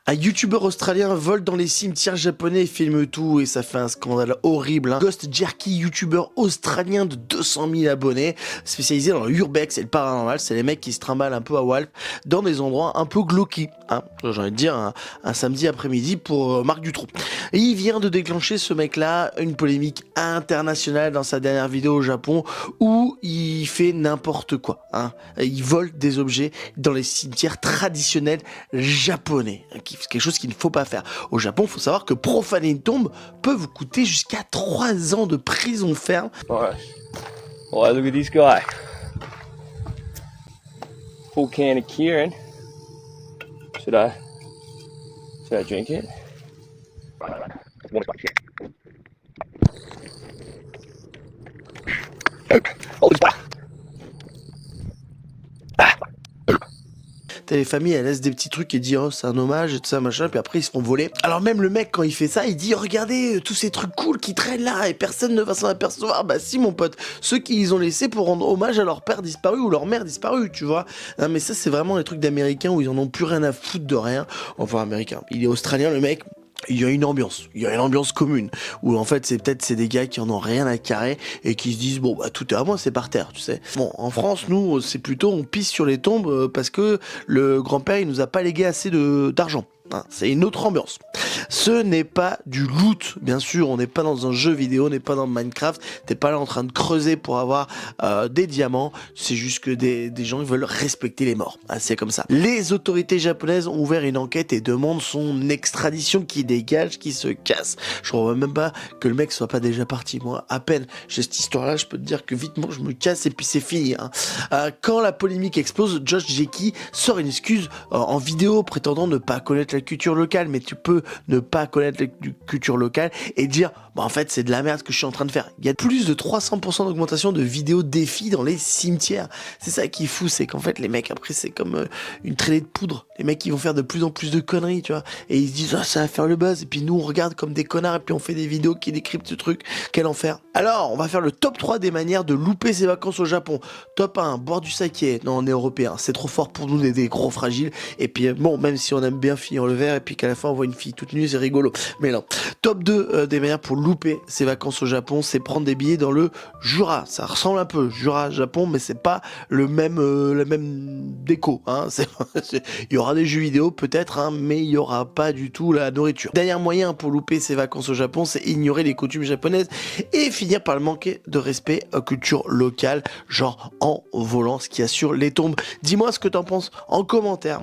Un youtubeur australien vole dans les cimetières japonais et filme tout et ça fait un scandale horrible. Ghost Jerky, youtubeur australien de 200 000 abonnés, spécialisé dans l'urbex et le paranormal. C'est les mecs qui se trimballent un peu à Walp dans des endroits un peu glauques. J'ai envie de dire un samedi après-midi pour Marc Dutroux. Et il vient de déclencher, ce mec-là, une polémique internationale dans sa dernière vidéo au Japon où il fait n'importe quoi. Il vole des objets dans les cimetières traditionnels japonais. C'est quelque chose qu'il ne faut pas faire. Au Japon, il faut savoir que profaner une tombe peut vous coûter jusqu'à 3 ans de prison ferme. Alright. Well, look at this guy. Full can of Kieran. Should I drink it? Les familles, elles laissent des petits trucs et disent oh c'est un hommage et tout ça machin, puis après ils se font voler. Alors même le mec quand il fait ça, il dit regardez tous ces trucs cool qui traînent là et personne ne va s'en apercevoir. Bah si mon pote, ceux qui les ont laissés pour rendre hommage à leur père disparu ou leur mère disparue, tu vois. Non, mais ça c'est vraiment les trucs d'américains où ils en ont plus rien à foutre de rien. Enfin américain, il est australien le mec. Il y a une ambiance commune, où en fait c'est des gars qui en ont rien à carrer et qui se disent bon bah tout est à moi, c'est par terre, tu sais. Bon, en France nous c'est plutôt on pisse sur les tombes parce que le grand-père il nous a pas légué assez d'argent. C'est une autre ambiance. Ce n'est pas du loot, bien sûr, on n'est pas dans un jeu vidéo, on n'est pas dans Minecraft, t'es pas là en train de creuser pour avoir des diamants, c'est juste que des gens ils veulent respecter les morts, c'est comme ça. Les autorités japonaises ont ouvert une enquête et demandent son extradition, qui dégage, qui se casse. Je crois même pas que le mec soit pas déjà parti, moi à peine j'ai cette histoire là, je peux te dire que vitement je me casse et puis c'est fini. Quand la polémique explose, Josh Jeki sort une excuse en vidéo prétendant ne pas connaître la culture locale, mais tu peux ne pas connaître la culture locale et dire bah en fait c'est de la merde ce que je suis en train de faire. Il y a plus de 300% d'augmentation de vidéos défis dans les cimetières. C'est ça qui est fou, c'est qu'en fait les mecs après c'est comme une traînée de poudre. Les mecs ils vont faire de plus en plus de conneries, tu vois, et ils se disent ah ça va faire le buzz et puis nous on regarde comme des connards et puis on fait des vidéos qui décryptent ce truc. Quel enfer. Alors on va faire le top 3 des manières de louper ses vacances au Japon. Top 1, boire du saké. Non, on est européen, c'est trop fort pour nous des gros fragiles. Et puis bon, même si on aime bien finir le verre et puis qu'à la fin on voit une fille toute nue, c'est rigolo. Mais non. Top 2 des manières pour louper ses vacances au Japon, c'est prendre des billets dans le Jura. Ça ressemble un peu Jura Japon, mais c'est pas le même la même déco. Il y aura des jeux vidéo peut-être, mais il y aura pas du tout la nourriture. Dernier moyen pour louper ses vacances au Japon, c'est ignorer les coutumes japonaises et finir par le manquer de respect à culture locale, genre en volant, ce qui assure les tombes. Dis-moi ce que t'en penses en commentaire.